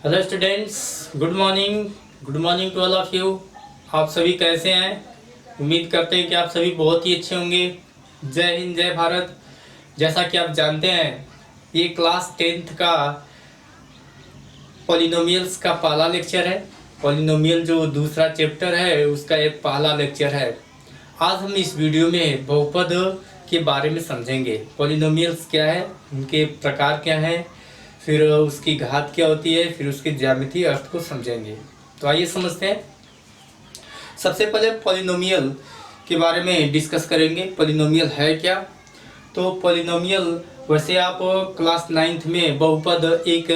Hello students, good morning to all of you. आप सभी कैसे हैं? उम्मीद करते हैं कि आप सभी बहुत ही अच्छे होंगे। जय हिंद, जय भारत। जैसा कि आप जानते हैं, ये क्लास 10th का पॉलिनोमियल्स का पहला लेक्चर है। पॉलिनोमियल जो दूसरा चैप्टर है उसका एक पहला लेक्चर है। आज हम इस वीडियो में बहुपद के बारे में समझेंगे। पॉलिनोमियल्स क्या है, उनके प्रकार क्या हैं, फिर उसकी घात क्या होती है, फिर उसके ज्यामितीय अर्थ को समझेंगे। तो आइए समझते हैं। सबसे पहले पॉलिनोमियल के बारे में डिस्कस करेंगे। पॉलिनोमियल है क्या? तो पॉलिनोमियल वैसे आप क्लास 9th में बहुपद, एक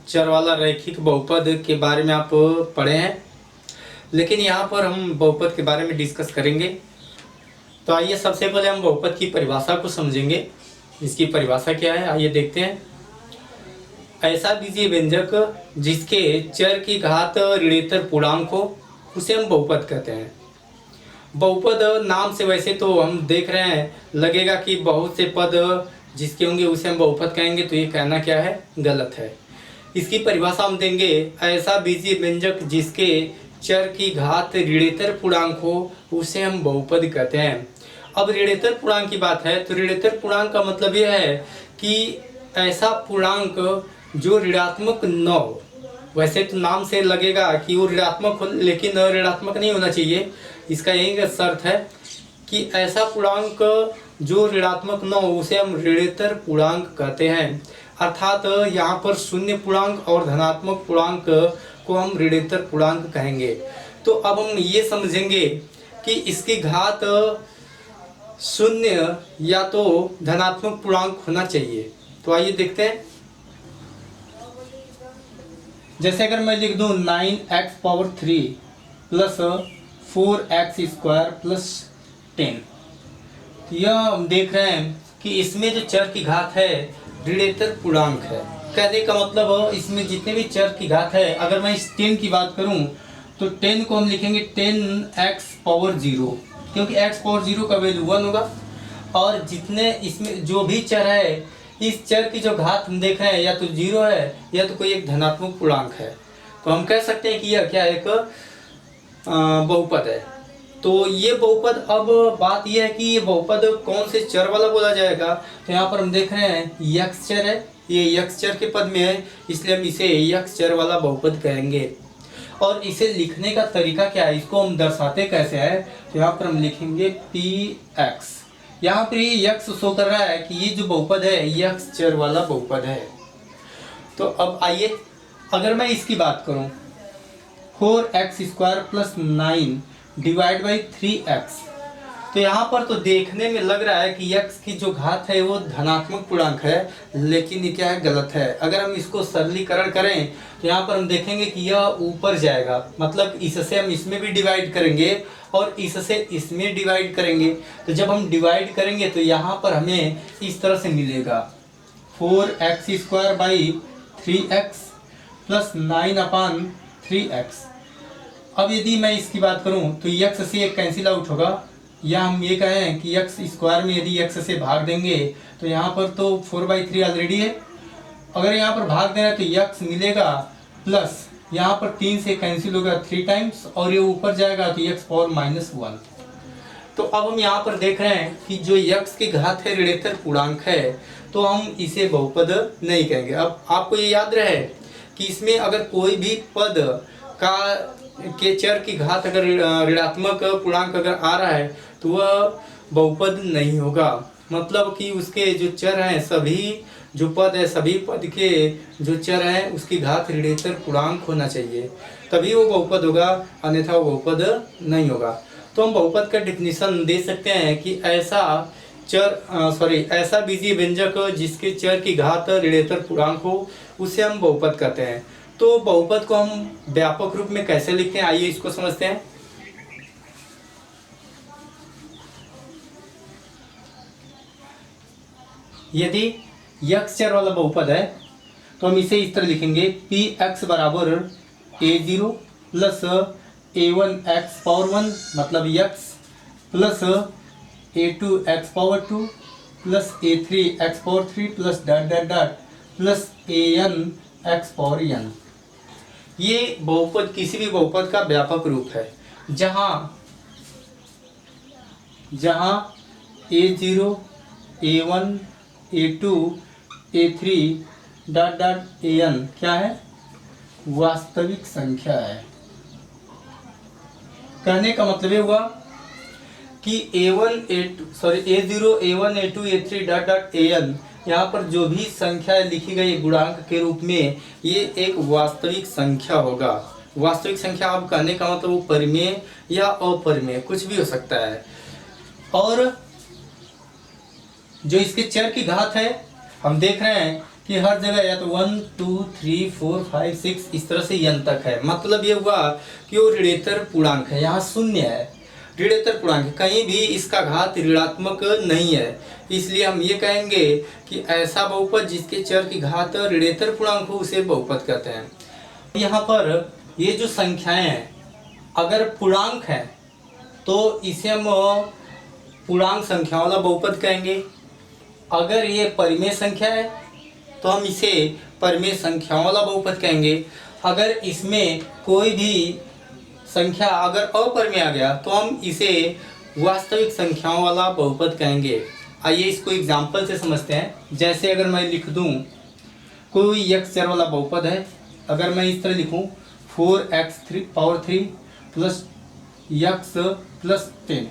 चर वाला रैखिक बहुपद के बारे में आप पढ़े हैं, लेकिन यहाँ पर हम बहुपद के बारे में डिस्कस करेंगे। तो आइए सबसे पहले हम बहुपद की परिभाषा को समझेंगे। इसकी परिभाषा क्या है, आइए देखते हैं। ऐसा बीजीय व्यंजक जिसके चर की घात ऋणेतर पूर्णांक हो उसे हम बहुपद कहते हैं। बहुपद नाम से वैसे तो हम देख रहे हैं, लगेगा कि बहुत से पद जिसके होंगे उसे हम बहुपद कहेंगे, तो ये कहना क्या है, गलत है। इसकी परिभाषा हम देंगे, ऐसा बीजीय व्यंजक जिसके चर की घात ऋणेतर पूर्णांक हो उसे हम बहुपद कहते हैं। अब ऋणेतर पूर्णांक की बात है तो ऋणेतर पूर्णांक का मतलब यह है कि ऐसा पूर्णांक जो ऋणात्मक न हो। वैसे तो नाम से लगेगा कि वो ऋणात्मक हो, लेकिन ऋणात्मक नहीं होना चाहिए। इसका यही शर्त है कि ऐसा पूर्णांक जो ऋणात्मक न हो उसे हम ऋणेतर पूर्णांक कहते हैं। अर्थात यहाँ पर शून्य पूर्णांक और धनात्मक पूर्णांक को हम ऋणेतर पूर्णांक कहेंगे। तो अब हम ये समझेंगे कि इसकी घात शून्य या तो धनात्मक पूर्णांक होना चाहिए। तो आइए देखते हैं। जैसे अगर मैं लिख दूं 9x³ प्लस 4x² प्लस 10, तो यह हम देख रहे हैं कि इसमें जो चर की घात है ऋणेतर पूर्णांक है। कहने का मतलब इसमें जितने भी चर की घात है, अगर मैं इस 10 की बात करूं तो 10 को हम लिखेंगे 10x⁻0, क्योंकि x⁻0 का वैल्यू 1 होगा। और जितने इसमें जो भी चर है, इस चर की जो घात हम देख रहे हैं या तो 0 है या तो कोई एक धनात्मक पूर्णांक है। तो हम कह सकते हैं कि यह क्या, एक बहुपद है। तो ये बहुपद, अब बात यह है कि ये बहुपद कौन से चर वाला बोला जाएगा। तो यहाँ पर हम देख रहे हैं यक्ष चर है, ये यक्ष चर के पद में है, इसलिए हम इसे यक्ष चर वाला बहुपद कहेंगे। और इसे लिखने का तरीका क्या है, इसको हम दर्शाते कैसे है, तो यहाँ पर हम लिखेंगे px। यहाँ पर ये यक्ष शो कर रहा है कि ये जो बहुपद है यक्ष चर वाला बहुपद है। तो अब आइए, अगर मैं इसकी बात करूं 4x² plus 9 divide by 3x, तो यहाँ पर तो देखने में लग रहा है कि x की जो घात है वो धनात्मक पूर्णांक है, लेकिन ये क्या है, गलत है। अगर हम इसको सरलीकरण करें तो यहाँ पर हम देखेंगे कि यह ऊपर जाएगा, मतलब इससे हम इसमें भी डिवाइड करेंगे और इससे इसमें डिवाइड करेंगे। तो जब हम डिवाइड करेंगे तो यहाँ पर हमें इस तरह से मिलेगा 4x² by 3x plus 9/3x। अब यदि मैं इसकी बात करूं तो x से एक कैंसिल आउट होगा, या हम ये कहें कि x² में यदि x से भाग देंगे तो यहाँ पर तो 4/3 ऑलरेडी है। अगर यहाँ पर भाग देना तो x मिलेगा, प्लस यहाँ पर 3 से कैंसिल होगा 3 टाइम्स और ये ऊपर जाएगा तो x⁻−1। तो अब हम यहाँ पर देख रहे हैं कि जो x की घात है ऋणेतर पूर्णांक है, तो हम इसे बहुपद नहीं कहेंगे। अब आपको ये याद रहे कि इसमें अगर कोई भी पद का के चर की घात अगर ऋणात्मक पूर्णांक अगर आ रहा है तो वह बहुपद नहीं होगा। मतलब कि उसके जो चर हैं, सभी जो पद है, सभी पद के जो चर हैं उसकी घात ऋणेतर पूर्णांक होना चाहिए, तभी वो बहुपद होगा, अन्यथा वो बहुपद नहीं होगा। तो हम बहुपद का डेफिनेशन दे सकते हैं कि ऐसा बीजीय व्यंजक जिसके चर की घात ऋणेतर पूर्णांक हो उसे हम बहुपद कहते हैं। तो बहुपद को हम व्यापक रूप में कैसे लिखते हैं, आइए इसको समझते हैं। यदि यक्ष चर वाला बहुपद है तो हम इसे इस तरह लिखेंगे px बराबर a0 प्लस a1x⁻1 मतलब यक्ष plus a2x⁻2 plus a3x⁻3 plus dot dot dot plus an x power n। ये बहुपद किसी भी बहुपद का व्यापक रूप है जहाँ a0 a1 a2 a3 dot dot an क्या है, वास्तविक संख्या है। कहने का मतलब ये हुआ कि a0 a1 a2 a3 dot dot an यहाँ पर जो भी संख्या लिखी गई गुणांक के रूप में, ये एक वास्तविक संख्या होगा। वास्तविक संख्या आप कहने का मतलब वो परिमेय या अपरिमेय कुछ भी हो सकता है। और जो इसके चर की घात है, हम देख रहे हैं कि हर जगह या तो 1 2 3 4 5 6 इस तरह से n तक है। मतलब ये हुआ कि वो ऋणेतर पूर्णांक है, यहाँ शून्य है, ऋणेतर पूर्णांक, कहीं भी इसका घात ऋणात्मक नहीं है। इसलिए हम ये कहेंगे कि ऐसा बहुपद जिसके चर की घात ऋणेतर पूर्णांक हो उसे बहुपद कहते हैं। यहाँ पर ये जो संख्याएं हैं अगर पूर्णांक है तो इसे हम पूर्णांक संख्याओं वाला बहुपद कहेंगे। अगर ये परिमेय संख्या है तो हम इसे परिमेय संख्याओं वाला बहुपद कहेंगे। अगर इसमें कोई भी संख्या अगर अपरिमेय आ गया तो हम इसे वास्तविक संख्याओं वाला बहुपद कहेंगे। आइए इसको एग्जाम्पल से समझते हैं। जैसे अगर मैं लिख दूं कोई x चर वाला बहुपद है, अगर मैं इस तरह लिखूं 4x power 3 plus x plus 10,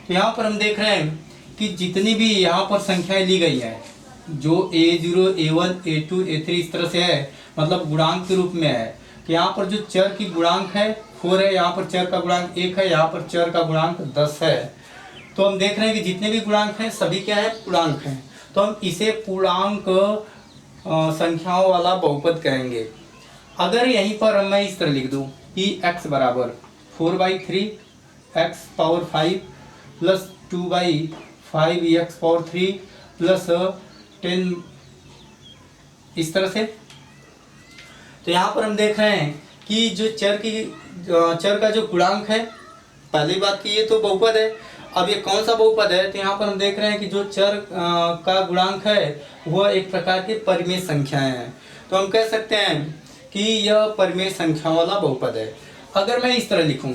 तो यहाँ पर हम देख रहे हैं कि जितनी भी यहाँ पर संख्याएं ली गई हैं जो a0 a1 a2 a3 इस तरह से है, मतलब गुणांक के रूप में है कि यहाँ पर जो चर की गुणांक है 4 है, यहाँ पर चर का गुणांक 1 है, यहाँ पर चर का गुणांक 10 है। तो हम देख रहे हैं कि जितने भी गुणांक हैं सभी क्या है, पूर्णांक हैं। तो हम इसे पूर्णांक संख्याओं वाला बहुपद कहेंगे। अगर यहीं पर मैं इस तरह लिख दूं कि x बराबर 4/3 x power 5 plus 2/5 x power 3 plus 10 इस तरह से, तो यहाँ पर हम देख रहे हैं कि जो चर का जो गुणांक है, पहली बात की ये तो बहुपद है। अब ये कौन सा बहुपद है, तो यहाँ पर हम देख रहे हैं कि जो चर का गुणांक है वह एक प्रकार की परिमेय संख्याएं हैं। तो हम कह सकते हैं कि यह परिमेय संख्या वाला बहुपद है। अगर मैं इस तरह लिखूं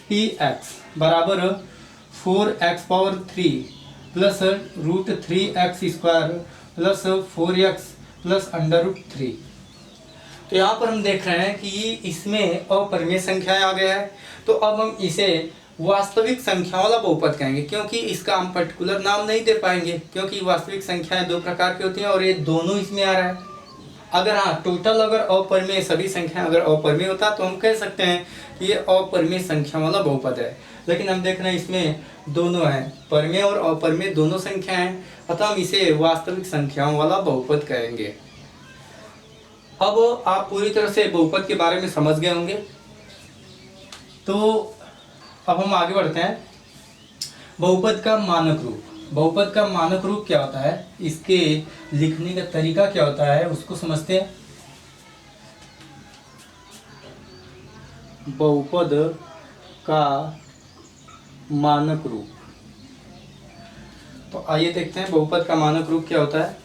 कि x बराबर 4x power 3 plus √3x² plus 4x plus √3, तो यहाँ पर हम देख रहे हैं कि इसमें अपरिमेय संख्याएं आ गया है। तो अब हम इसे वास्तविक संख्या वाला बहुपद कहेंगे, क्योंकि इसका हम पर्टिकुलर नाम नहीं दे पाएंगे, क्योंकि वास्तविक संख्याएं दो प्रकार की होती हैं और ये दोनों इसमें आ रहा है। अगर हाँ टोटल अगर अपरिमेय सभी संख्याएं अगर अपरिमेय होता तो हम कह सकते हैं कि ये अपरिमेय संख्या वाला बहुपद है। लेकिन हम देख रहे हैं इसमें दोनों हैं, परिमेय और अपरिमेय दोनों संख्या हैं, अतः हम इसे वास्तविक संख्याओं वाला बहुपद कहेंगे। अब आप पूरी तरह से बहुपद के बारे में समझ गए होंगे, तो अब हम आगे बढ़ते हैं। बहुपद का मानक रूप। बहुपद का मानक रूप क्या होता है, इसके लिखने का तरीका क्या होता है, उसको समझते हैं। बहुपद का मानक रूप, तो आइए देखते हैं बहुपद का मानक रूप क्या होता है।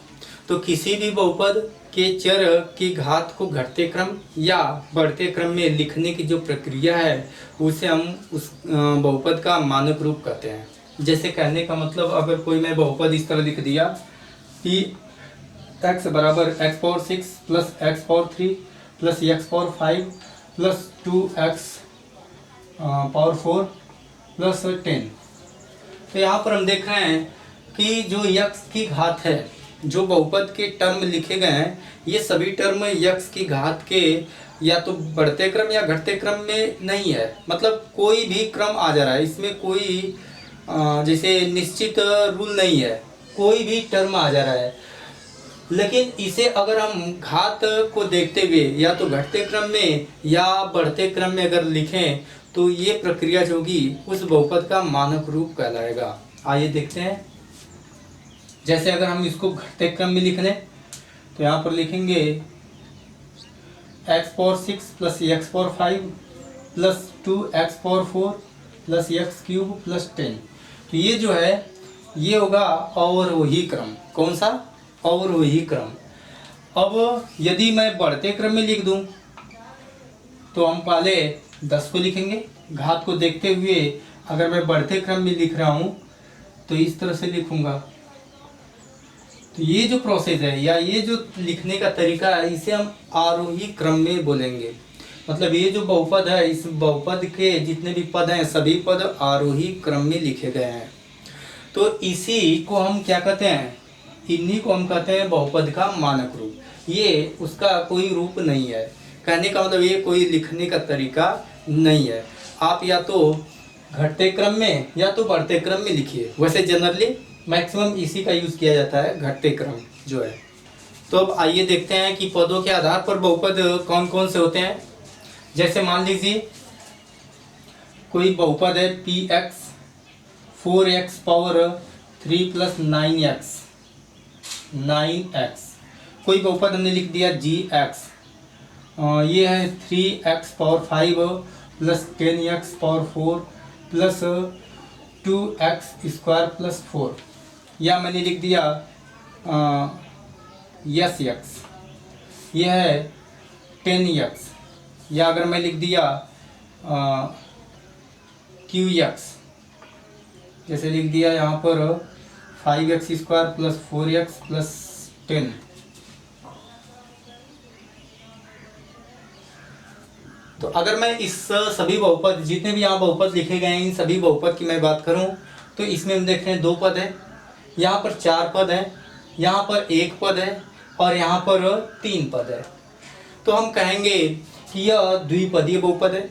तो किसी भी बहुपद के चर की घात को घटते क्रम या बढ़ते क्रम में लिखने की जो प्रक्रिया है उसे हम उस बहुपद का मानक रूप कहते हैं। जैसे कहने का मतलब अगर कोई मैं बहुपद इस तरह लिख दिया कि x बराबर x power 6 plus x power 3 plus x power 5 plus 2x power 4 plus 10, तो यहाँ पर हम देख रहे हैं कि जो x की घात है, जो बहुपद के टर्म लिखे गए हैं, ये सभी टर्म x की घात के या तो बढ़ते क्रम या घटते क्रम में नहीं है। मतलब कोई भी क्रम आ जा रहा है, इसमें कोई जैसे निश्चित रूल नहीं है, कोई भी टर्म आ जा रहा है। लेकिन इसे अगर हम घात को देखते हुए या तो घटते क्रम में या बढ़ते क्रम में अगर लिखें तो ये प्रक्रिया जो होगी उस बहुपद का मानक रूप कहलाएगा। आइए देखते हैं। जैसे अगर हम इसको घटते क्रम में लिख लें तो यहाँ पर लिखेंगे x power 6 plus x power 5 plus 2x power 4 plus x cube plus 10। तो ये जो है ये होगा और वही क्रम। कौन सा? और वही क्रम। अब यदि मैं बढ़ते क्रम में लिख दूं तो हम पहले 10 को लिखेंगे, घात को देखते हुए अगर मैं बढ़ते क्रम में लिख रहा हूँ तो इस तरह से लिखूंगा। तो ये जो प्रोसेस है या ये जो लिखने का तरीका है इसे हम आरोही क्रम में बोलेंगे। मतलब ये जो बहुपद है, इस बहुपद के जितने भी पद हैं सभी पद आरोही क्रम में लिखे गए हैं। तो इसी को हम क्या कहते हैं, इन्हीं को हम कहते हैं बहुपद का मानक रूप। ये उसका कोई रूप नहीं है, कहने का मतलब ये कोई लिखने का तरीका नहीं है। आप या तो घटते क्रम में या तो बढ़ते क्रम में लिखिए। वैसे जनरली मैक्सिमम इसी का यूज़ किया जाता है, घटते क्रम जो है। तो अब आइए देखते हैं कि पदों के आधार पर बहुपद कौन कौन से होते हैं। जैसे मान लीजिए कोई बहुपद है px 4x power 3 plus 9x। कोई बहुपद हमने लिख दिया gx, ये है 3x power 5 plus 10x power 4 plus 2x square plus 4। या मैंने लिख दिया यस, यह है 10x। या अगर मैं लिख दिया qx, जैसे लिख दिया यहाँ पर 5x square plus 4x plus 10। तो अगर मैं इस सभी बहुपद जितने भी यहाँ बहुपद लिखे गए हैं इन सभी बहुपद की मैं बात करूँ तो इसमें हम देख रहे हैं 2 पद है, यहाँ पर 4 पद है, यहाँ पर 1 पद है और यहाँ पर 3 पद है। तो हम कहेंगे कि यह द्विपदीय बहुपद है।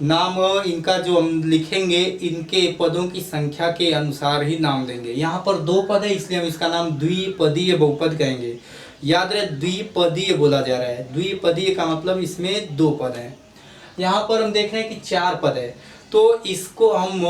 नाम इनका जो हम लिखेंगे इनके पदों की संख्या के अनुसार ही नाम देंगे। यहाँ पर 2 पद है इसलिए हम इसका नाम द्विपदीय बहुपद कहेंगे। याद रहे द्विपदीय बोला जा रहा है, द्विपदीय का मतलब इसमें 2 पद हैं। यहाँ पर हम देख रहे हैं कि 4 पद है, तो इसको हम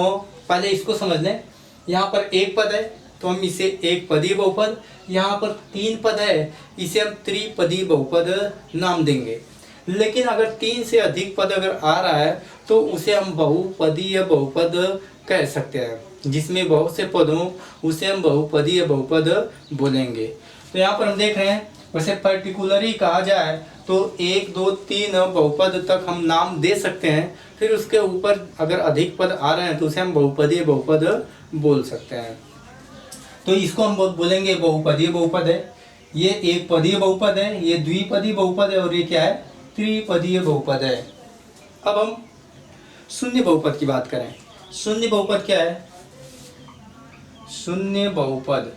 पहले इसको समझ लें। यहाँ पर 1 पद है तो हम इसे एक पदीय बहुपद, यहाँ पर 3 पद है इसे हम त्रिपदीय बहुपद नाम देंगे। लेकिन अगर 3 से अधिक पद अगर आ रहा है तो उसे हम बहुपदीय बहुपद कह सकते हैं, जिसमें बहुत से पद हों उसे हम बहुपदीय बहुपद बोलेंगे। तो यहाँ पर हम देख रहे हैं वैसे पर्टिकुलरली कहा जाए तो 1 2 3 बहुपद तक हम नाम दे सकते हैं, फिर उसके ऊपर अगर अधिक पद आ रहे हैं तो उसे हम बहुपदीय बहुपद बोल सकते हैं। तो इसको हम बोलेंगे बहुपदीय बहुपद है, ये एक पदीय बहुपद है, ये द्विपदीय बहुपद है और ये क्या है त्रिपदीय बहुपद है। अब हम शून्य बहुपद की बात करें। शून्य बहुपद क्या है? शून्य बहुपद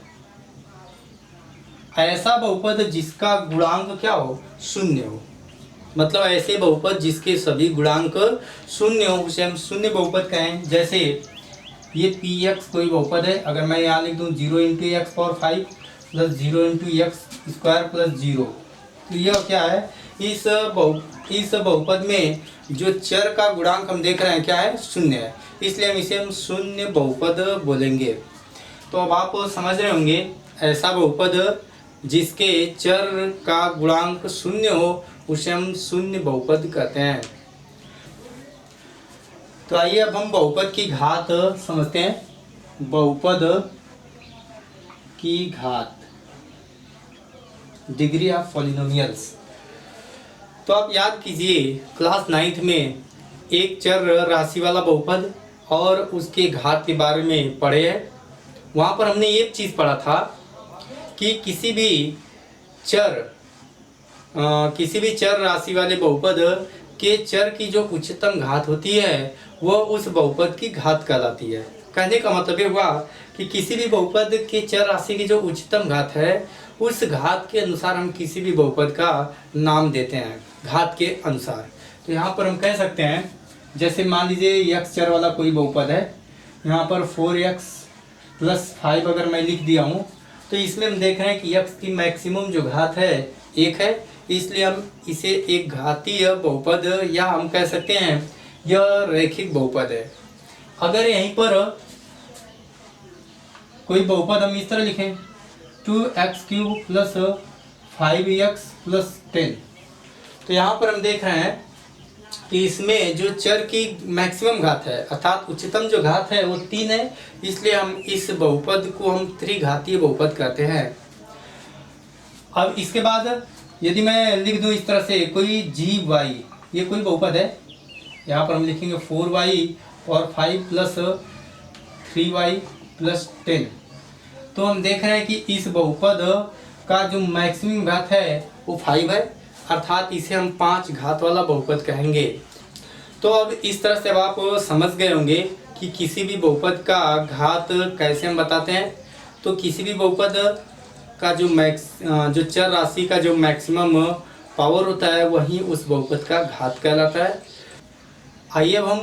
ऐसा बहुपद जिसका गुणांक क्या हो, शून्य हो। मतलब ऐसे बहुपद जिसके सभी गुणांक शून्य हो उसे हम शून्य बहुपद कहें। जैसे ये px कोई बहुपद है, अगर मैं यहाँ लिख दूँ 0 into x power 5 plus 0 into x square plus 0, तो यह क्या है, इस बहुपद में जो चर का गुणांक हम देख रहे हैं क्या है, शून्य है, इसलिए हम शून्य बहुपद बोलेंगे। तो अब आप समझ रहे होंगे ऐसा बहुपद जिसके चर का गुणांक शून्य हो उसे हम शून्य बहुपद कहते हैं। तो आइए अब हम बहुपद की घात समझते हैं। बहुपद की घात, डिग्री ऑफ पॉलिनोमियल्स। तो आप याद कीजिए क्लास 9th में एक चर राशि वाला बहुपद और उसके घात के बारे में पढ़े हैं। वहाँ पर हमने ये चीज़ पढ़ा था कि किसी भी चर राशि वाले बहुपद के चर की जो उच्चतम घात होती है वह उस बहुपद की घात कहलाती है। कहने का मतलब ये हुआ कि किसी भी बहुपद के चर राशि की जो उच्चतम घात है उस घात के अनुसार हम किसी भी बहुपद का नाम देते हैं, घात के अनुसार। तो यहाँ पर हम कह सकते हैं, जैसे मान लीजिए x चर वाला कोई बहुपद है, यहाँ पर 4x प्लस 5 अगर मैं लिख दिया हूँ तो इसमें हम देख रहे हैं कि x की मैक्सिमम जो घात है 1 है, इसलिए हम इसे एक घातीय बहुपद या हम कह सकते हैं यह रैखिक बहुपद है। अगर यहीं पर कोई बहुपद हम इस तरह लिखें 2x³ प्लस 5x प्लस 10, तो यहाँ पर हम देख रहे हैं कि इसमें जो चर की मैक्सिमम घात है अर्थात उच्चतम जो घात है वो 3 है, इसलिए हम इस बहुपद को हम त्रिघातीय बहुपद कहते हैं। अब इसके बाद यदि मैं लिख दूं इस तरह से कोई जी वाई, ये कोई बहुपद है, यहाँ पर हम लिखेंगे 4y और 5 प्लस 3y प्लस 10। तो हम देख रहे हैं कि इस बहुपद का जो मैक्सिमम घात है वो 5 है, अर्थात इसे हम 5 घात वाला बहुपद कहेंगे। तो अब इस तरह से अब आप समझ गए होंगे कि किसी भी बहुपद का घात कैसे हम बताते हैं। तो किसी भी बहुपद का जो चर राशि का जो मैक्सिमम पावर होता है वही उस बहुपद का घात कहलाता है। आइए अब हम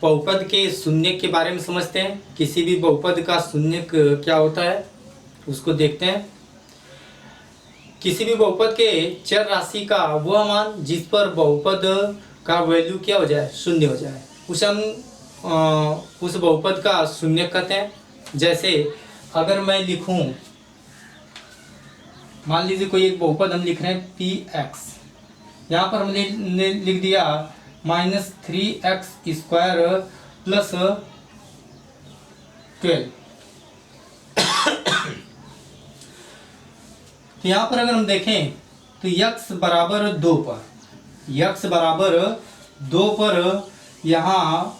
बहुपद के शून्यक के बारे में समझते हैं। किसी भी बहुपद का शून्यक क्या होता है उसको देखते हैं। किसी भी बहुपद के चर राशि का वह मान जिस पर बहुपद का वैल्यू क्या हो जाए, शून्य हो जाए, उसे हम उस बहुपद का शून्यक कहते हैं। जैसे अगर मैं लिखूं, मान लीजिए कोई एक बहुपद हम लिख रहे हैं पी एक्स, यहाँ पर हमने लिख दिया -3x² प्लस 12। तो यहाँ पर अगर हम देखें तो x बराबर 2 पर, x बराबर 2 पर यहाँ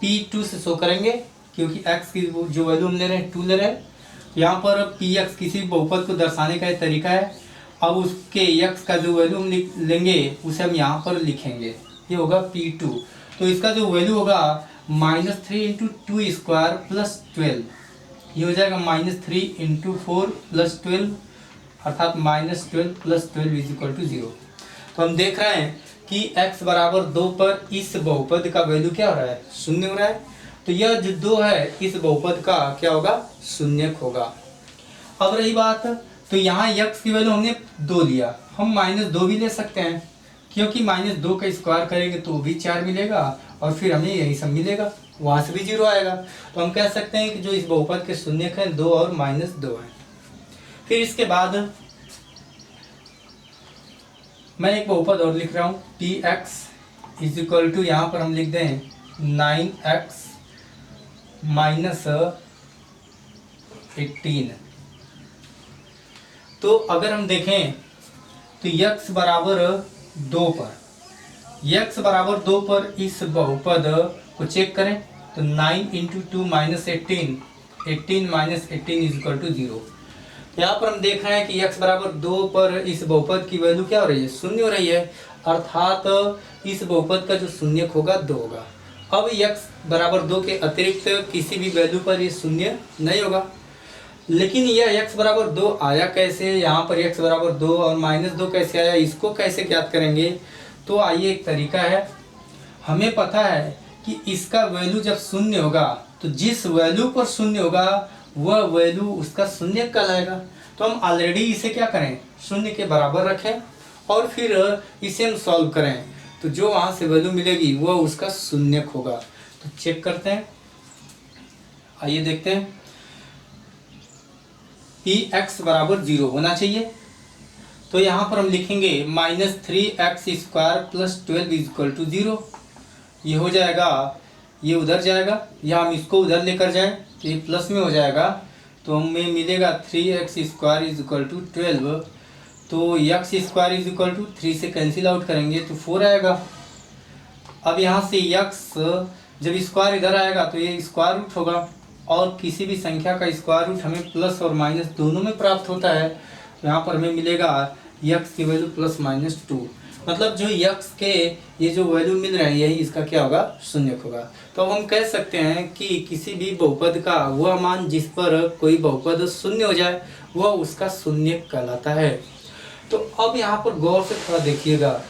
P2 से शो करेंगे, क्योंकि x की जो वैल्यू हम ले रहे हैं 2 ले रहे हैं। यहाँ पर px किसी बहुपद को दर्शाने का एक तरीका है। अब उसके x का जो वैल्यू हम लेंगे उसे हम यहाँ पर लिखेंगे, ये होगा P2। तो इसका जो वैल्यू होगा -3 × 2² प्लस 12, ये हो जाएगा -3 × 4 प्लस 12, अर्थात -12 प्लस 12 = 0। तो हम देख रहे हैं कि x बराबर 2 पर इस बहुपद का वैल्यू क्या हो रहा है, शून्य हो रहा है। तो यह जो 2 है इस बहुपद का क्या होगा, शून्यक होगा। अब रही बात, तो यहाँ x की वैल्यू हमने 2 लिया, हम -2 भी ले सकते हैं, क्योंकि -2 का स्क्वायर करेंगे तो भी 4 मिलेगा और फिर हमें यही सब मिलेगा, वहाँ से भी 0 आएगा। तो हम कह सकते हैं कि जो इस बहुपद के शून्यक हैं 2 और -2 है। फिर इसके बाद मैं एक बहुपद और लिख रहा हूँ px = यहाँ पर हम लिख दें 9x - 18। तो अगर हम देखें तो x बराबर 2 पर, x बराबर 2 पर इस बहुपद को चेक करें तो 9 × 2 - 18, 18 - 18 = 0। यहाँ पर हम देख रहे हैं कि x बराबर 2 पर इस बहुपद की वैल्यू क्या हो रही है, शून्य हो रही है, अर्थात इस बहुपद का जो शून्यक होगा 2 होगा। अब x बराबर 2 के अतिरिक्त किसी भी वैल्यू पर ये शून्य नहीं होगा। लेकिन यह x बराबर 2 आया कैसे, यहाँ पर x बराबर 2 और -2 कैसे आया, इसको कैसे ज्ञात करेंगे। तो आइए एक तरीका है, हमें पता है कि इसका वैल्यू जब शून्य होगा तो जिस वैल्यू पर शून्य होगा वह वैल्यू उसका शून्यक कहलाएगा। तो हम ऑलरेडी इसे क्या करें, शून्य के बराबर रखें और फिर इसे हम सॉल्व करें, तो जो वहाँ से वैल्यू मिलेगी वह उसका शून्यक होगा। तो चेक करते हैं, आइए देखते हैं। px बराबर 0 होना चाहिए, तो यहाँ पर हम लिखेंगे -3x² प्लस 12 = 0। ये हो जाएगा, ये उधर जाएगा, या हम इसको उधर लेकर जाएं तो ये प्लस में हो जाएगा, तो हमें मिलेगा 3x² = 12। तो x² = 3 से कैंसिल आउट करेंगे तो 4 आएगा। अब यहाँ से x जब स्क्वायर इधर आएगा तो ये स्क्वायर रूट होगा, और किसी भी संख्या का स्क्वायर रूट हमें प्लस और माइनस दोनों में प्राप्त होता है। तो यहाँ पर हमें मिलेगा x की वैल्यू +-2, मतलब जो x के ये जो वैल्यू मिल रहा है यही इसका क्या होगा, शून्यक होगा। तो हम कह सकते हैं कि किसी भी बहुपद का वह मान जिस पर कोई बहुपद शून्य हो जाए वह उसका शून्यक कहलाता है। तो अब यहाँ पर गौर से थोड़ा देखिएगा,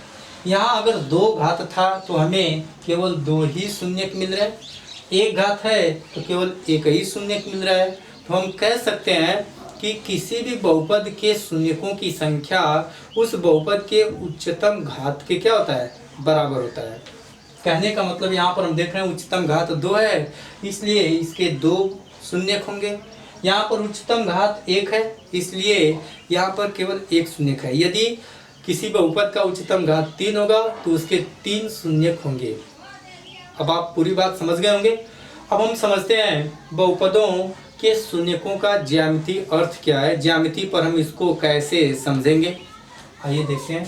यहाँ अगर 2 घात था तो हमें केवल 2 ही शून्यक मिल रहे हैं, 1 घात है तो केवल 1 ही शून्यक मिल रहा है। तो हम कह सकते हैं कि किसी भी बहुपद के शून्यकों की संख्या उस बहुपद के उच्चतम घात के क्या होता है, बराबर होता है। कहने का मतलब यहाँ पर हम देख रहे हैं उच्चतम घात 2 है, इसलिए इसके 2 शून्यक होंगे। यहाँ पर उच्चतम घात 1 है, इसलिए यहाँ पर केवल 1 शून्यक है। यदि किसी बहुपद का उच्चतम घात 3 होगा तो उसके 3 शून्यक होंगे। अब आप पूरी बात समझ गए होंगे। अब हम समझते हैं बहुपदों कि शून्यकों का ज्यामितीय अर्थ क्या है, ज्यामिति पर हम इसको कैसे समझेंगे, आइए देखते हैं।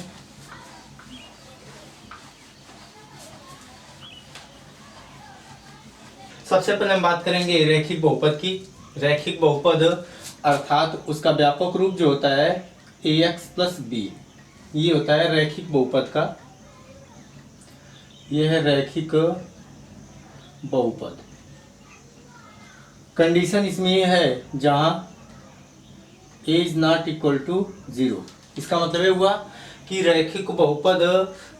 सबसे पहले हम बात करेंगे रैखिक बहुपद की। रैखिक बहुपद अर्थात उसका व्यापक रूप जो होता है ax प्लस बी, ये होता है रैखिक बहुपद का, ये है रैखिक बहुपद। कंडीशन इसमें ये है जहां a is not equal to 0। इसका मतलब ये हुआ कि रैखिक बहुपद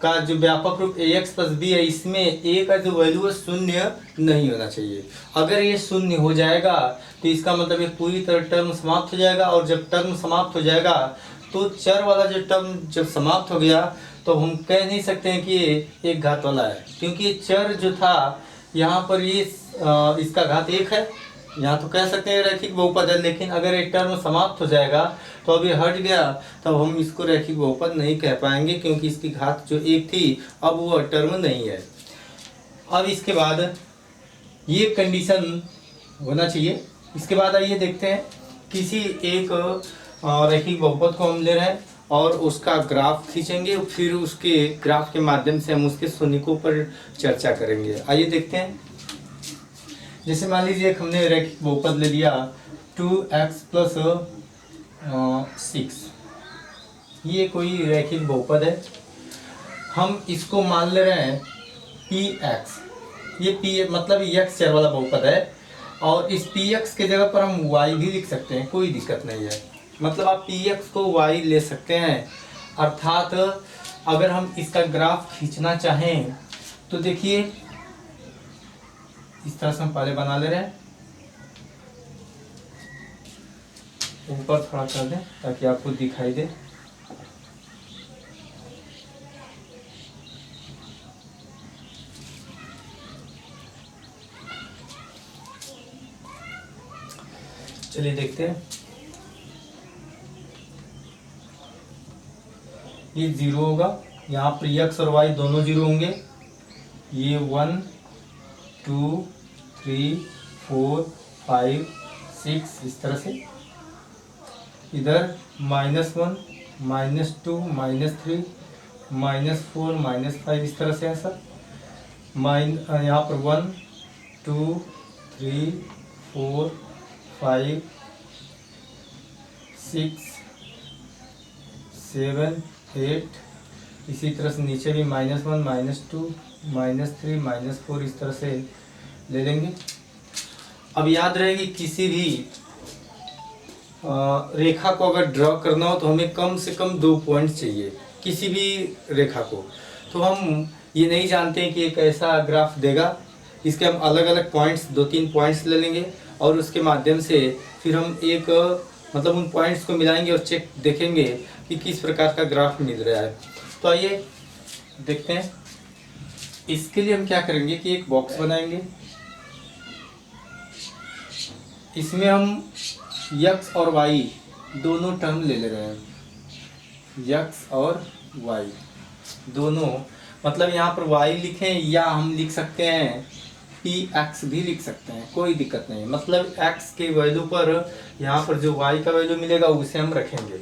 का जो व्यापक रूप ax प्लस बी है, इसमें a का जो वैल्यू है शून्य नहीं होना चाहिए। अगर ये शून्य हो जाएगा तो इसका मतलब ये पूरी तरह टर्म समाप्त हो जाएगा, और जब टर्म समाप्त हो जाएगा तो चर वाला जो टर्म जब समाप्त हो गया तो हम कह नहीं सकते हैं कि ये एक घात वाला है, क्योंकि चर जो था यहाँ पर ये इसका घात 1 है, यहाँ तो कह सकते हैं रैखिक बहुपद है। लेकिन अगर एक टर्म समाप्त हो जाएगा तो अभी हट गया, तब हम इसको रैखिक बहुपद नहीं कह पाएंगे, क्योंकि इसकी घात जो 1 थी अब वो टर्म नहीं है। अब इसके बाद ये कंडीशन होना चाहिए। इसके बाद आइए देखते हैं किसी एक रैखिक बहुपद को हम ले रहे हैं और उसका ग्राफ खींचेंगे, फिर उसके ग्राफ के माध्यम से हम उसके शून्यकों पर चर्चा करेंगे। आइए देखते हैं। जैसे मान लीजिए हमने रैखिक बहुपद ले लिया 2x प्लस 6, ये कोई रैखिक बहुपद है। हम इसको मान ले रहे हैं px, ये p मतलब x चर वाला बहुपद है, और इस px के जगह पर हम y भी लिख सकते हैं, कोई दिक्कत नहीं है। मतलब आप px को y ले सकते हैं। अर्थात अगर हम इसका ग्राफ खींचना चाहें तो देखिए इस तरह से हम पहले बना ले रहे हैं, ऊपर थोड़ा कर दें ताकि आपको दिखाई दे। चलिए देखते हैं। ये 0 होगा, यहाँ पर x और y दोनों 0 होंगे। ये 1 2 3 4 5 6 इस तरह से। इधर -1 -2 -3 -4 -5 इस तरह से है सर। यहाँ पर 1 2 3 4 5 6 7 8, इसी तरह से नीचे भी -1 -2 -3 -4 इस तरह से ले लेंगे। अब याद रहे कि किसी भी रेखा को अगर ड्रॉ करना हो तो हमें कम से कम 2 पॉइंट चाहिए किसी भी रेखा को। तो हम ये नहीं जानते कि एक ऐसा ग्राफ देगा, इसके हम अलग अलग पॉइंट्स 2-3 पॉइंट्स ले लेंगे और उसके माध्यम से फिर हम एक मतलब उन पॉइंट्स को मिलाएंगे और चेक देखेंगे कि किस प्रकार का ग्राफ मिल रहा है। तो आइए देखते हैं। इसके लिए हम क्या करेंगे कि एक बॉक्स बनाएंगे, इसमें हम x और y दोनों टर्म ले रहे हैं। x और y दोनों, मतलब यहाँ पर y लिखें या हम लिख सकते हैं px भी लिख सकते हैं, कोई दिक्कत नहीं। मतलब x के वैल्यू पर यहाँ पर जो y का वैल्यू मिलेगा उसे हम रखेंगे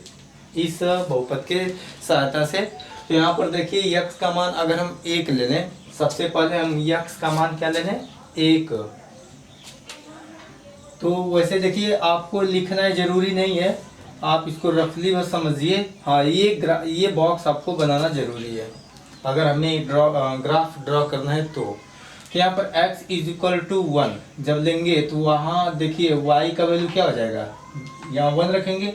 इस बहुपद के सहायता से। तो यहाँ पर देखिए x का मान अगर हम 1 ले लें, सबसे पहले हम x का मान क्या ले लें 1। तो वैसे देखिए आपको लिखना जरूरी नहीं है, आप इसको रफली बस समझिए। हाँ, ये बॉक्स आपको बनाना जरूरी है अगर हमें ग्राफ ड्रॉ करना है। तो यहाँ पर x इज इक्वल टू 1 जब लेंगे तो वहाँ देखिए y का वैल्यू क्या हो जाएगा, यहाँ 1 रखेंगे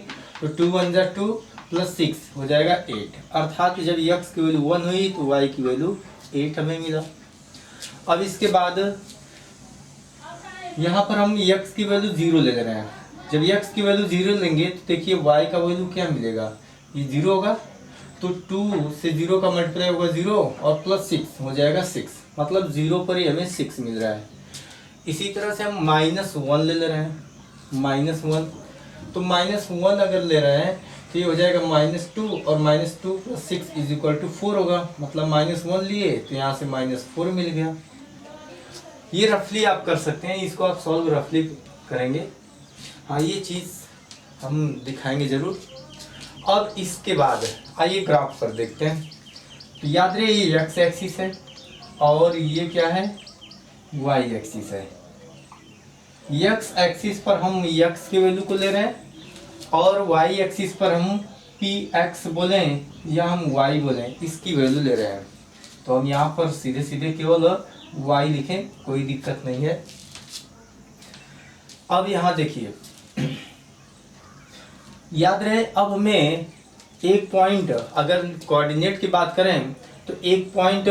तो 2 1 जा 2 प्लस 6 हो जाएगा 8। अर्थात जब x की वैल्यू 1 हुई तो y की वैल्यू 8 हमें मिला। अब इसके बाद यहाँ पर हम x की वैल्यू 0 ले रहे हैं। जब x की वैल्यू 0 लेंगे तो देखिए y का वैल्यू क्या मिलेगा, ये 0 होगा तो 2 से 0 का मल्टीप्लाई होगा 0 और प्लस 6 हो जाएगा 6, मतलब 0 पर ही हमें 6 मिल रहा है। इसी तरह से हम -1 ले रहे हैं, -1 तो -1 अगर ले रहे हैं तो ये हो जाएगा -2 और -2 प्लस 6 इज इक्वल टू 4 होगा। मतलब -1 लिए तो यहाँ से -4 मिल गया। ये रफली आप कर सकते हैं, इसको आप सॉल्व रफली करेंगे। हाँ, ये चीज़ हम दिखाएंगे ज़रूर। अब इसके बाद आइए ग्राफ पर देखते हैं। तो याद रहे ये एक्स एक्सिस है और ये क्या है, वाई एक्सिस है। एक्स एक्सिस पर हम एक्स की वैल्यू को ले रहे हैं और वाई एक्सिस पर हम पी एक्स बोलें या हम वाई बोलें, इसकी वैल्यू ले रहे हैं। तो हम यहाँ पर सीधे सीधे केवल वाई लिखें, कोई दिक्कत नहीं है। अब यहाँ देखिए, याद रहे अब हमें एक पॉइंट, अगर कोऑर्डिनेट की बात करें तो एक पॉइंट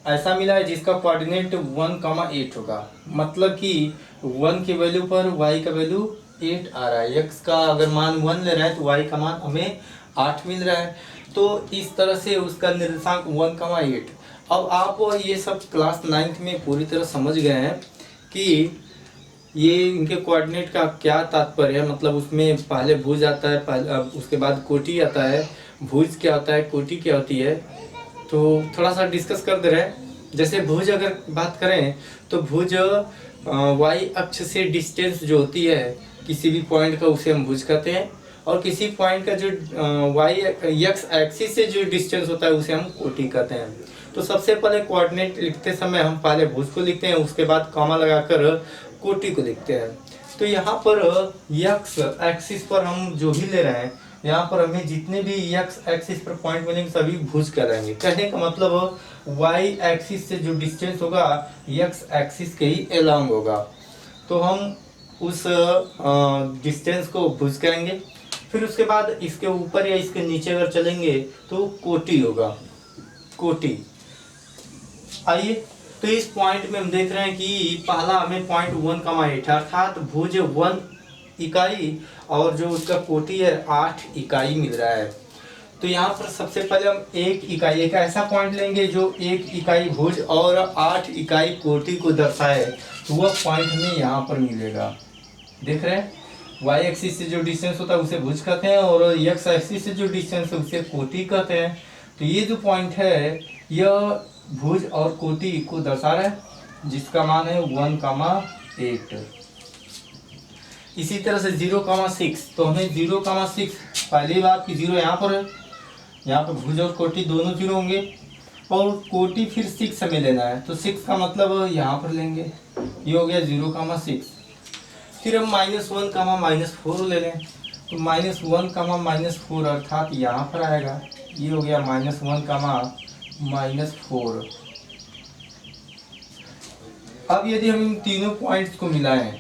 ऐसा मिला है जिसका कोऑर्डिनेट 1,8 होगा। मतलब कि 1 की वैल्यू पर y का वैल्यू 8 आ रहा है। x का अगर मान 1 ले रहा है तो y का मान हमें 8 मिल रहा है। तो इस तरह से उसका निर्देशांक 1,8। अब आप ये सब क्लास 9th में पूरी तरह समझ गए हैं कि ये इनके कोऑर्डिनेट का क्या तात्पर्य है। मतलब उसमें पहले भुज आता है, उसके बाद कोटि आता है। भुज क्या होता है, कोटि क्या होती है, तो थोड़ा सा डिस्कस कर दे रहे हैं। जैसे भुज अगर बात करें तो भुज वाई अक्ष से डिस्टेंस जो होती है किसी भी पॉइंट का, उसे हम भुज कहते हैं। और किसी पॉइंट का जो वाई एक्स एक्सिस से जो डिस्टेंस होता है उसे हम कोटि कहते हैं। तो सबसे पहले कोऑर्डिनेट लिखते समय हम पहले भुज को लिखते हैं, उसके बाद कॉमा लगाकर कोटि को लिखते हैं। तो यहाँ पर एक्स एक्सिस पर हम जो भी ले रहे हैं, यहाँ पर हमें जितने भी एक्स एक्सिस पर पॉइंट मिलेंगे सभी भुज कहलाएंगे। कहने का मतलब वाई एक्सिस से जो डिस्टेंस होगा एक्स एक्सिस के ही एलॉन्ग होगा, तो हम उस डिस्टेंस को भुज कहेंगे। फिर उसके बाद इसके ऊपर या इसके नीचे अगर चलेंगे तो कोटि होगा, कोटि। आइए, तो इस पॉइंट में हम देख रहे हैं कि पहला हमें पॉइंट 1,8 अर्थात भुज 1 इकाई और जो उसका कोटि है 8 इकाई मिल रहा है। तो यहाँ पर सबसे पहले हम 1 इकाई, एक ऐसा पॉइंट लेंगे जो 1 इकाई भुज और 8 इकाई कोटि को दर्शाए, तो वह पॉइंट हमें यहाँ पर मिलेगा। देख रहे हैं, वाई एक्सिस से जो डिस्टेंस होता है उसे भुज कहते हैं और एक्स एक्सिस से जो डिस्टेंस है उसे कोटि कहते हैं। तो ये जो पॉइंट है यह भुज और कोटि को दर्शा रहा है, जिसका मान है 1,8। इसी तरह से 0,6, तो हमें 0,6, पहली बात कि 0 यहाँ पर है, यहाँ पर भुज और कोटि दोनों 0 होंगे और कोटि फिर 6 हमें लेना है, तो 6 का मतलब यहाँ पर लेंगे, ये हो गया 0,6। फिर हम -1, -4 ले लें, तो -1, अर्थात यहाँ पर आएगा, ये हो गया -1, -4। अब यदि हम इन तीनों पॉइंट्स को मिलाएं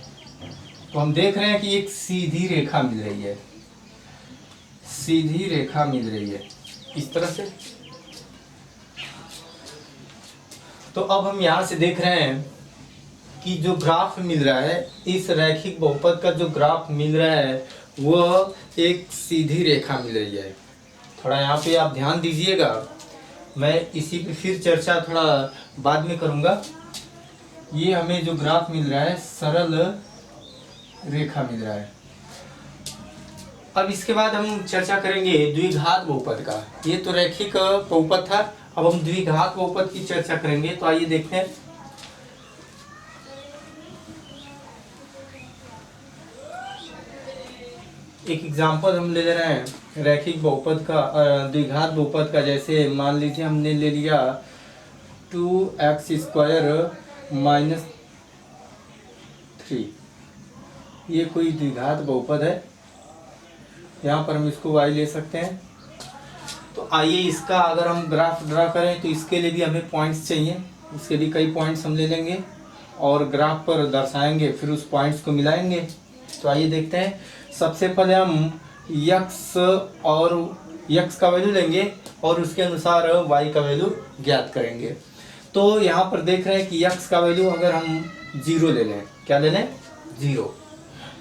तो हम देख रहे हैं कि एक सीधी रेखा मिल रही है, सीधी रेखा मिल रही है इस तरह से। तो अब हम यहाँ से देख रहे हैं कि जो ग्राफ मिल रहा है, इस रैखिक बहुपद का जो ग्राफ मिल रहा है वह एक सीधी रेखा मिल रही है। थोड़ा यहाँ पे आप ध्यान दीजिएगा, मैं इसी पे फिर चर्चा थोड़ा बाद में करूँगा। ये हमें जो ग्राफ मिल रहा है सरल रेखा मिल रहा है। अब इसके बाद हम चर्चा करेंगे द्विघात बहुपद का। ये तो रैखिक बहुपद था, अब हम द्विघात बहुपद की चर्चा करेंगे। तो आइए देखते हैं। एक एग्जांपल हम ले ले रहे हैं रैखिक बहुपद का, द्विघात बहुपद का। जैसे मान लीजिए हमने ले लिया 2x² - 3, ये कोई द्विघात बहुपद है। यहाँ पर हम इसको y ले सकते हैं। तो आइए इसका अगर हम ग्राफ ड्रा करें तो इसके लिए भी हमें पॉइंट्स चाहिए, इसके लिए कई पॉइंट्स हम ले लेंगे और ग्राफ पर दर्शाएंगे, फिर उस पॉइंट्स को मिलाएंगे। तो आइए देखते हैं। सबसे पहले हम x और x का वैल्यू लेंगे और उसके अनुसार y का वैल्यू ज्ञात करेंगे। तो यहाँ पर देख रहे हैं कि x का वैल्यू अगर हम 0 ले लें, क्या ले लें, 0,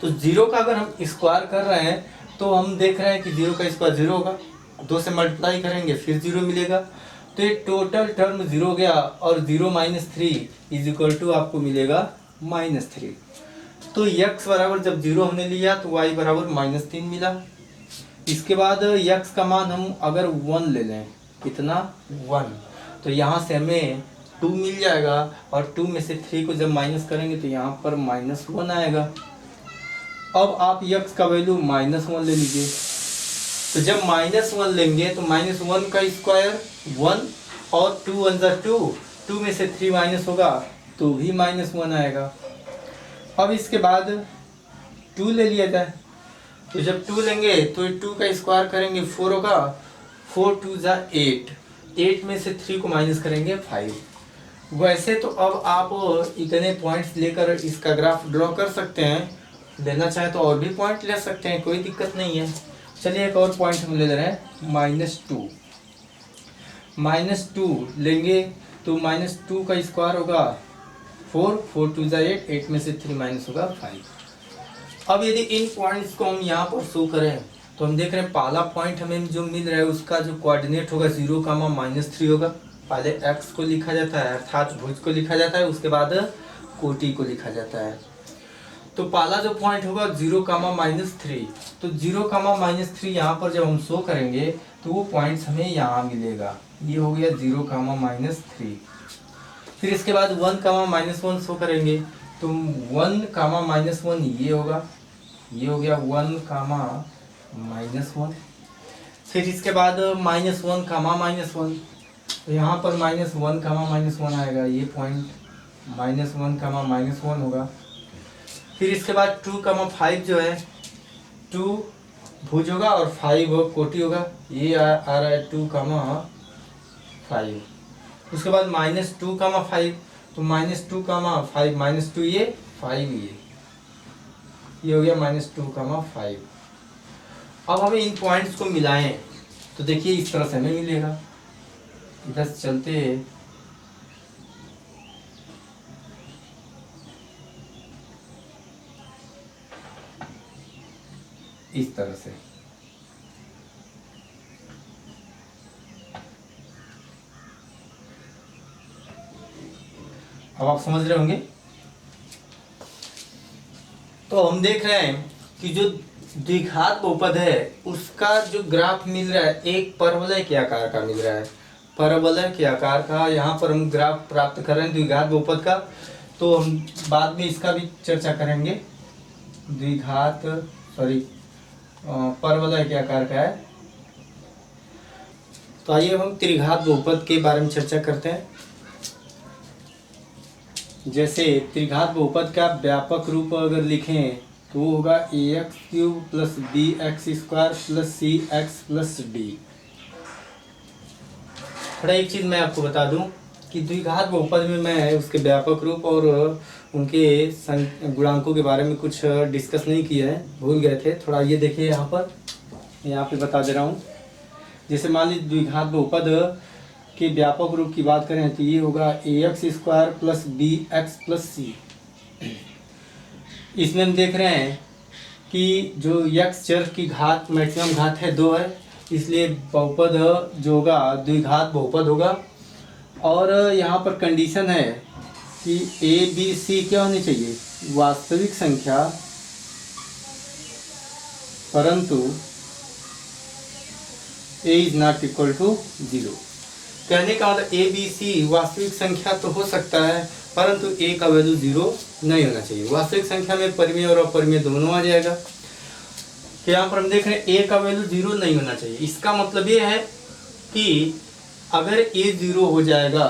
तो 0 का अगर हम स्क्वायर कर रहे हैं तो हम देख रहे हैं कि 0 का स्क्वायर 0 होगा, 2 से मल्टीप्लाई करेंगे फिर 0 मिलेगा। तो ये टोटल टर्म 0 गया और 0 - 3 = आपको मिलेगा -3। तो x बराबर जब 0 हमने लिया तो y बराबर -3 मिला। इसके बाद x का मान हम अगर 1 ले लें, कितना, 1, तो यहाँ से हमें 2 मिल जाएगा और 2 में से 3 को जब माइनस करेंगे तो यहाँ पर -1 आएगा। अब आप यक्स का वैल्यू -1 ले लीजिए। तो जब -1 लेंगे तो -1 का स्क्वायर 1 और 2 1 ज़ा 2, 2 में से 3 माइनस होगा तो भी -1 आएगा। अब इसके बाद 2 ले लिया जाए। तो जब 2 लेंगे तो 2 का स्क्वायर करेंगे 4 होगा, 4 2 ज़ा 8, 8 में से 3 को माइनस करेंगे 5। वैसे तो अब आप इतने पॉइंट्स लेकर इसका ग्राफ ड्रॉ कर सकते हैं, लेना चाहे तो और भी पॉइंट ले सकते हैं, कोई दिक्कत नहीं है। चलिए एक और पॉइंट हम ले रहे हैं -2। -2 लेंगे तो -2 का स्क्वायर होगा 4, 4 2 ज़ा 8, 8 में से 3 माइनस होगा 5। अब यदि इन पॉइंट्स को हम यहाँ पर शो करें तो हम देख रहे हैं पहला पॉइंट हमें जो मिल रहा है उसका जो कोऑर्डिनेट होगा 0, -3 होगा। पहले x को लिखा जाता है अर्थात भुज को लिखा जाता है, उसके बाद कोटि को लिखा जाता है। तो पहला जो पॉइंट होगा 0, -3, तो 0, -3 यहाँ पर जब हम शो करेंगे तो वो पॉइंट्स हमें यहाँ मिलेगा। ये हो गया 0, -3। फिर इसके बाद 1, -1 शो करेंगे तो 1, -1 ये होगा, ये हो गया 1, -1। फिर इसके बाद -1, -1, तो यहाँ पर -1, -1 आएगा, ये पॉइंट -1, -1 होगा। फिर इसके बाद 2, 5 जो है 2 भुज होगा और 5 कोटि होगा, ये आ रहा है 2, 5। उसके बाद -2, 5, तो -2, 5, -2 ये 5 ये हो गया -2, 5। अब हमें इन पॉइंट्स को मिलाएं तो देखिए इस तरह से हमें मिलेगा। इधर चलते हैं, इस तरह से। अब आप समझ रहे होंगे। तो हम देख रहे हैं कि जो द्विघात बहुपद है उसका जो ग्राफ मिल रहा है एक परवलय के आकार का मिल रहा है, परवलय के आकार का। यहाँ पर हम ग्राफ प्राप्त कर रहे हैं द्विघात बहुपद का, तो हम बाद में इसका भी चर्चा करेंगे। परवलय के आकार का है। तो आइए हम त्रिघात बहुपद के बारे में चर्चा करते हैं। जैसे त्रिघात बहुपद का व्यापक रूप अगर लिखें तो वो होगा ax³ + bx² + cx + d। थोड़ा एक चीज़ मैं आपको बता दूं कि द्विघात बहुपद में मैं उसके व्यापक रूप और उनके गुणांकों के बारे में कुछ डिस्कस नहीं किया है, भूल गए थे। थोड़ा ये देखिए यहाँ पे बता दे रहा हूँ। जैसे मान लीजिए द्विघात बहुपद के व्यापक रूप की बात करें तो ये होगा ax² + bx + c। इसमें हम देख रहे हैं कि जो x चर की घात मैक्सिमम घात है 2 है, इसलिए बहुपद जो होगा द्विघात बहुपद होगा। और यहाँ पर कंडीशन है कि a b c क्या होनी चाहिए, वास्तविक संख्या, परंतु a ≠ 0। कहने का मतलब a b c वास्तविक संख्या तो हो सकता है परंतु a का वैल्यू 0 नहीं होना चाहिए। वास्तविक संख्या में परिमेय और अपरिमेय दोनों आ जाएगा। तो यहाँ पर हम देख रहे हैं a का वैल्यू 0 नहीं होना चाहिए। इसका मतलब ये है कि अगर a 0 हो जाएगा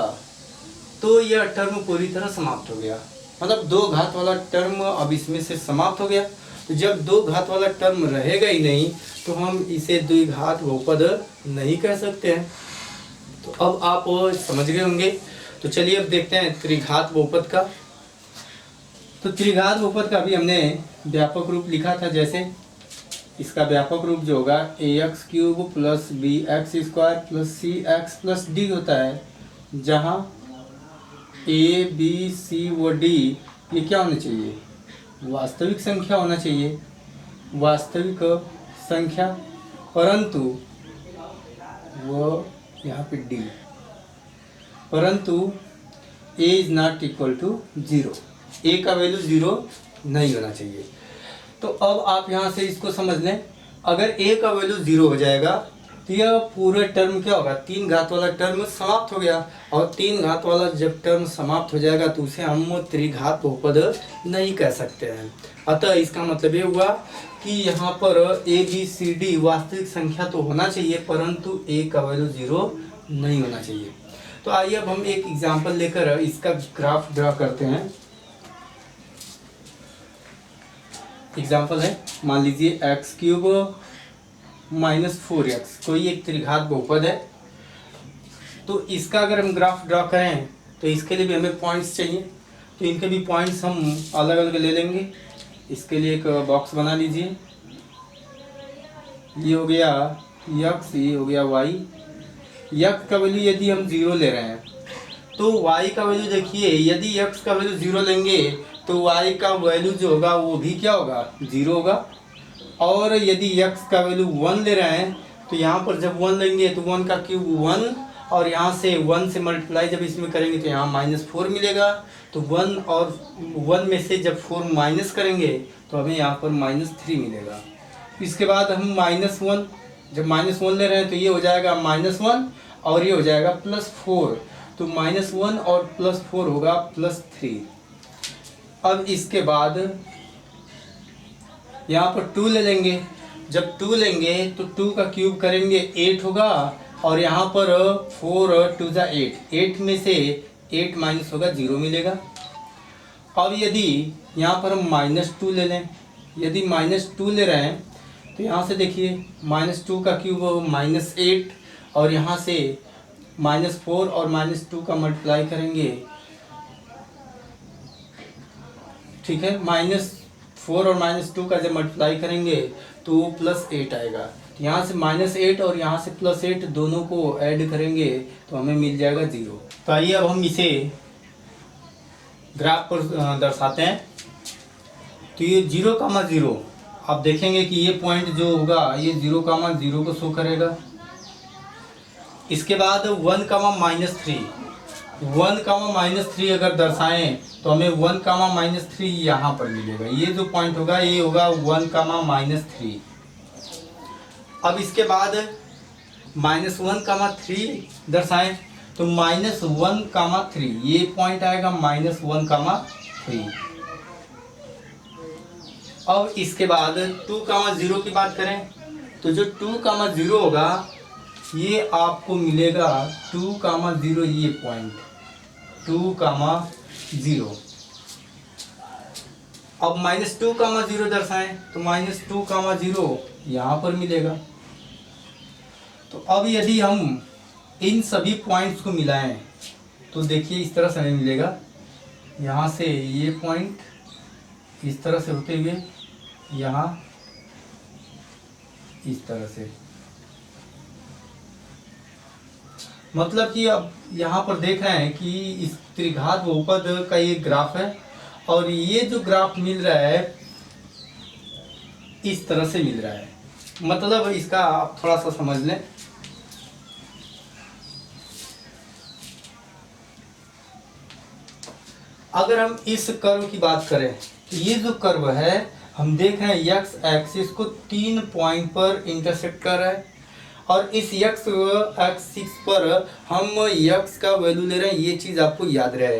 तो यह टर्म पूरी तरह समाप्त हो गया, मतलब 2 घात वाला टर्म अब इसमें से समाप्त हो गया। तो जब 2 घात वाला टर्म रहेगा ही नहीं तो हम इसे द्विघात बहुपद नहीं कह सकते हैं। तो अब आप समझ गए होंगे। तो चलिए अब देखते हैं त्रिघात बहुपद का। तो त्रिघात बहुपद का भी हमने व्यापक रूप लिखा था। जैसे इसका व्यापक रूप जो होगा ax³ + bx² + cx + d होता है, जहाँ a b c व d ये क्या होना चाहिए, वास्तविक संख्या होना चाहिए, वास्तविक संख्या, परंतु वो यहाँ पे d, परंतु a ≠ 0, a का वैल्यू 0 नहीं होना चाहिए। तो अब आप यहाँ से इसको समझ लें, अगर a का वैल्यू 0 हो जाएगा तो यह पूरे टर्म क्या होगा, 3 घात वाला टर्म समाप्त हो गया। और 3 घात वाला जब टर्म समाप्त हो जाएगा तो उसे हम त्रिघात बहुपद नहीं कह सकते हैं। अतः इसका मतलब ये हुआ कि यहाँ पर ABCD वास्तविक संख्या तो होना चाहिए, परंतु A का वैल्यू 0 नहीं होना चाहिए। तो आइए अब हम एक एग्जाम्पल लेकर इसका ग्राफ ड्रा करते हैं। एग्जाम्पल है, मान लीजिए x³ माइनस 4x कोई एक त्रिघात बहुपद है। तो इसका अगर हम ग्राफ ड्रा करें तो इसके लिए भी हमें पॉइंट्स चाहिए, तो इनके भी पॉइंट्स हम अलग अलग ले लेंगे। इसके लिए एक बॉक्स बना लीजिए। ये हो गया x, ये हो गया y। x का वैल्यू यदि हम 0 ले रहे हैं तो y का वैल्यू देखिए, यदि x का वैल्यू 0 लेंगे तो y का वैल्यू जो होगा वो भी क्या होगा, 0 होगा। और यदि x का वैल्यू 1 ले रहे हैं तो यहाँ पर जब 1 लेंगे तो 1 का क्यूब 1, और यहाँ से 1 से मल्टीप्लाई जब इसमें करेंगे तो यहाँ -4 मिलेगा। तो 1 और 1 में से जब 4 माइनस करेंगे तो हमें यहाँ पर -3 मिलेगा। इसके बाद हम -1, जब -1 ले रहे हैं तो ये हो जाएगा -1 और ये हो जाएगा +4। तो -1 और +4 होगा +3। अब इसके बाद यहाँ पर 2 ले लेंगे। जब 2 लेंगे तो 2 का क्यूब करेंगे 8 होगा, और यहाँ पर 4 2 जा 8, 8 में से 8 माइनस होगा 0 मिलेगा। अब यदि यहाँ पर हम -2 ले लें, यदि -2 ले रहे हैं तो यहाँ से देखिए -2 का क्यूब -8, और यहाँ से -4 और -2 का मल्टीप्लाई करेंगे, ठीक है। -4 और -2 का जब मल्टीप्लाई करेंगे तो +8 आएगा। यहाँ से -8 और यहाँ से +8 दोनों को ऐड करेंगे तो हमें मिल जाएगा 0। तो आइए अब हम इसे ग्राफ पर दर्शाते हैं। तो ये 0,0, आप देखेंगे कि ये पॉइंट जो होगा ये 0,0 को शो करेगा। इसके बाद 1,-3, 1,-3 अगर दर्शाएं तो हमें 1,-3 यहाँ पर मिलेगा। ये जो पॉइंट होगा ये होगा 1,-3। अब इसके बाद -1,3 दर्शाएं तो -1,3, ये पॉइंट आएगा -1,3। अब इसके बाद 2,0 की बात करें तो जो 2,0 होगा ये आपको मिलेगा 2,0, ये पॉइंट 2,0। अब -2,0 दर्शाएं तो -2,0 यहाँ पर मिलेगा। तो अब यदि हम इन सभी पॉइंट्स को मिलाएं तो देखिए इस तरह से हमें मिलेगा। यहाँ से ये पॉइंट इस तरह से होते हुए यहाँ इस तरह से, मतलब कि अब यहाँ पर देख रहे हैं कि इस त्रिघात बहुपद का ये ग्राफ है, और ये जो ग्राफ मिल रहा है इस तरह से मिल रहा है। मतलब इसका आप थोड़ा सा समझ लें। अगर हम इस कर्व की बात करें तो ये जो कर्व है हम देख रहे हैं x एक्सिस को 3 पॉइंट पर इंटरसेक्ट कर रहा है, और इस x एक्सिस पर हम x का वैल्यू ले रहे हैं। ये चीज़ आपको याद रहे।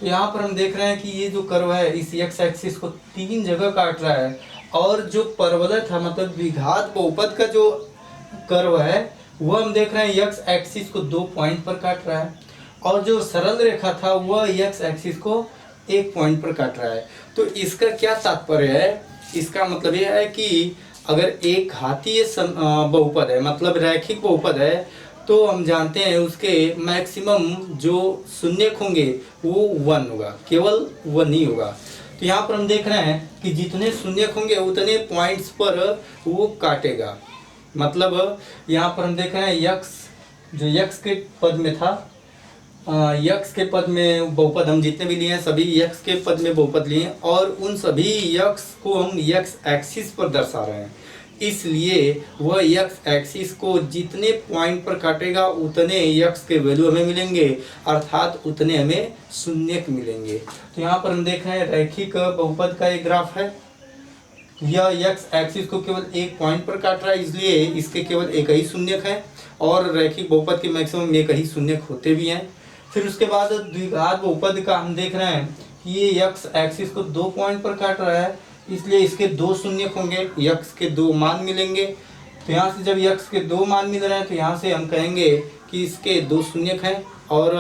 तो यहाँ पर हम देख रहे हैं कि ये जो कर्व है इस x एक्सिस को 3 जगह काट रहा है, और जो परवलय था मतलब द्विघात बहुपद का जो कर्व है वह हम देख रहे हैं x एक्सिस को 2 पॉइंट पर काट रहा है, और जो सरल रेखा था वह x एक्सिस को 1 पॉइंट पर काट रहा है। तो इसका क्या तात्पर्य है? इसका मतलब यह है कि अगर एक घातीय बहुपद है मतलब रैखिक बहुपद है तो हम जानते हैं उसके मैक्सिमम जो शून्यक होंगे वो 1 होगा, केवल 1 ही होगा। तो यहाँ पर हम देख रहे हैं कि जितने शून्यक होंगे उतने पॉइंट्स पर वो काटेगा। मतलब यहाँ पर हम देख रहे हैं x जो x के पद में था, x के पद में बहुपद हम जितने भी लिए हैं सभी x के पद में बहुपद लिए हैं, और उन सभी x को हम x एक्सिस पर दर्शा रहे हैं। इसलिए वह x एक्सिस को जितने पॉइंट पर काटेगा उतने x के वैल्यू हमें मिलेंगे, अर्थात उतने हमें शून्यक मिलेंगे। तो यहाँ पर हम देख रहे हैं रैखिक बहुपद का एक ग्राफ है। यह एक्स एक्सिस को केवल एक पॉइंट पर काट रहा है, इसलिए इसके केवल एक ही शून्यक है और रैखिक बहुपद के मैक्सिमम एक ही शून्यक होते भी हैं। फिर उसके बाद द्विघात बहुपद का हम देख रहे हैं कि ये एक्स एक्सिस को 2 पॉइंट पर काट रहा है, इसलिए इसके 2 शून्यक होंगे, यक्स के 2 मान मिलेंगे। तो यहाँ से जब यक्स के 2 मान मिल रहे हैं तो यहाँ से हम कहेंगे कि इसके 2 शून्यक हैं और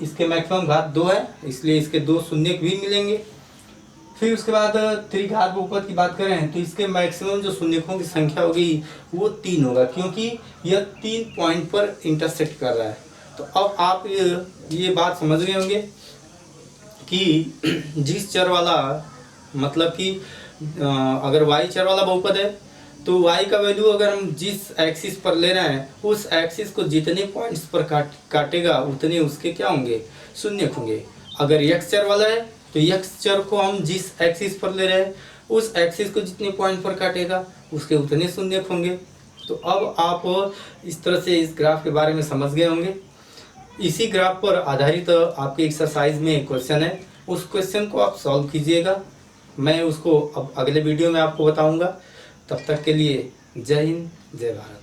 इसके मैक्सिमम घात 2 है, इसलिए इसके 2 शून्यक भी मिलेंगे। फिर उसके बाद त्रिघात बहुपद की बात करें तो इसके मैक्सिमम जो शून्यकों की संख्या होगी वो 3 होगा, क्योंकि यह 3 पॉइंट पर इंटरसेक्ट कर रहा है। तो अब आप ये बात समझ गए होंगे कि जिस चर वाला, मतलब कि अगर y चर वाला बहुपद है तो y का वैल्यू अगर हम जिस एक्सिस पर ले रहे हैं उस एक्सिस को जितने पॉइंट्स पर काटेगा उतने उसके क्या होंगे, शून्यक होंगे। अगर x चर वाला है तो x चर को हम जिस एक्सिस पर ले रहे हैं उस एक्सिस को जितने पॉइंट पर काटेगा उसके उतने शून्यक होंगे। तो अब आप इस तरह से इस ग्राफ के बारे में समझ गए होंगे। इसी ग्राफ पर आधारित आपके एक्सरसाइज में क्वेश्चन है, उस क्वेश्चन को आप सॉल्व कीजिएगा। मैं उसको अब अगले वीडियो में आपको बताऊंगा। तब तक के लिए जय हिंद, जय भारत।